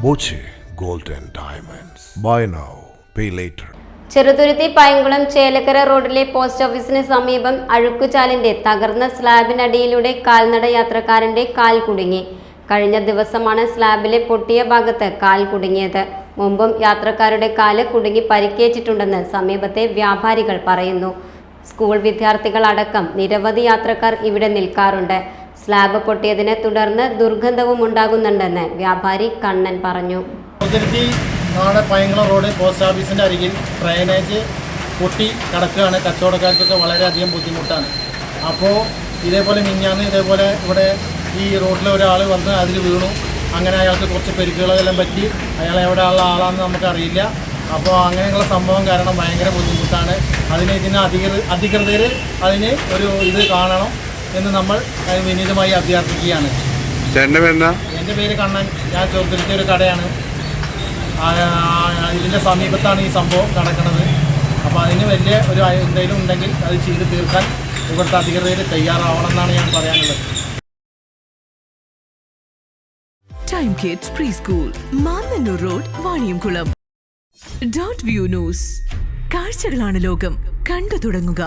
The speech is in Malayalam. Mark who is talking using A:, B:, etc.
A: Boche Gold and Diamonds. Buy now, pay later.
B: Cheruthuruthy Painkulam Chelakkara റോഡിലെ പോസ്റ്റ് ഓഫീസിന് സമീപം അഴുക്കുചാലിന്റെ തകർന്ന സ്ലാബിനടിയിലൂടെ കാൽനട യാത്രക്കാരന്റെ കാൽ കുടുങ്ങി. കഴിഞ്ഞ ദിവസമാണ് സ്ലാബിലെ പൊട്ടിയ ഭാഗത്ത് കാൽ കുടുങ്ങിയത്. മുമ്പും യാത്രക്കാരുടെ കാല് കുടുങ്ങി പരിക്കേറ്റിട്ടുണ്ടെന്ന് സമീപത്തെ വ്യാപാരികൾ പറയുന്നു. സ്കൂൾ വിദ്യാർത്ഥികൾ അടക്കം നിരവധി യാത്രക്കാർ ഇവിടെ നിൽക്കാറുണ്ട്. സ്ലാബ് പൊട്ടിയതിനെ തുടർന്ന് ദുർഗന്ധവും ഉണ്ടാകുന്നുണ്ടെന്ന് വ്യാപാരി കണ്ണൻ പറഞ്ഞു.
C: പൈങ്കുളം റോഡ് പോസ്റ്റ് ഓഫീസിൻ്റെ അരികിൽ ഡ്രെയിനേജ് പൊട്ടി കിടക്കുകയാണ്. കച്ചവടക്കാർക്കൊക്കെ വളരെയധികം ബുദ്ധിമുട്ടാണ്. അപ്പോൾ ഇതേപോലെ മിഞ്ഞാന്ന് ഇതേപോലെ ഇവിടെ ഈ റോഡിൽ ഒരാൾ വന്ന് അതിൽ വീണു. അങ്ങനെ അയാൾക്ക് കുറച്ച് പരിക്കുകളെല്ലാം പറ്റി. അയാൾ എവിടെ ഉള്ള ആളാണെന്ന് നമുക്കറിയില്ല. അപ്പോൾ അങ്ങനെയുള്ള സംഭവം കാരണം ഭയങ്കര ബുദ്ധിമുട്ടാണ്. ഇതിന് അധികൃതർ അതിന് ഒരു ഇത് കാണണം എന്ന് നമ്മൾ വിനീതമായി അഭ്യർത്ഥിക്കുകയാണ്. എൻ്റെ പേര് കണ്ണൻ. ഞാൻ ചെറുതുരുത്തി ഒരു കടയാണ്. ഇതിൻ്റെ സമീപത്താണ് ഈ സംഭവം നടക്കുന്നത്. അപ്പോൾ അതിന് വലിയ ഒരു എന്തെങ്കിലും ഉണ്ടെങ്കിൽ അത് ചെയ്ത് തീർക്കാൻ ഇവിടുത്തെ അധികൃതർ തയ്യാറാവണമെന്നാണ് ഞാൻ പറയാനുള്ളത്.
D: Time kids pre school, Mannannur road, Vaniyamkulam. Dot view news. കാഴ്ചകളാണ് ലോകം, കണ്ടു തുടങ്ങുക.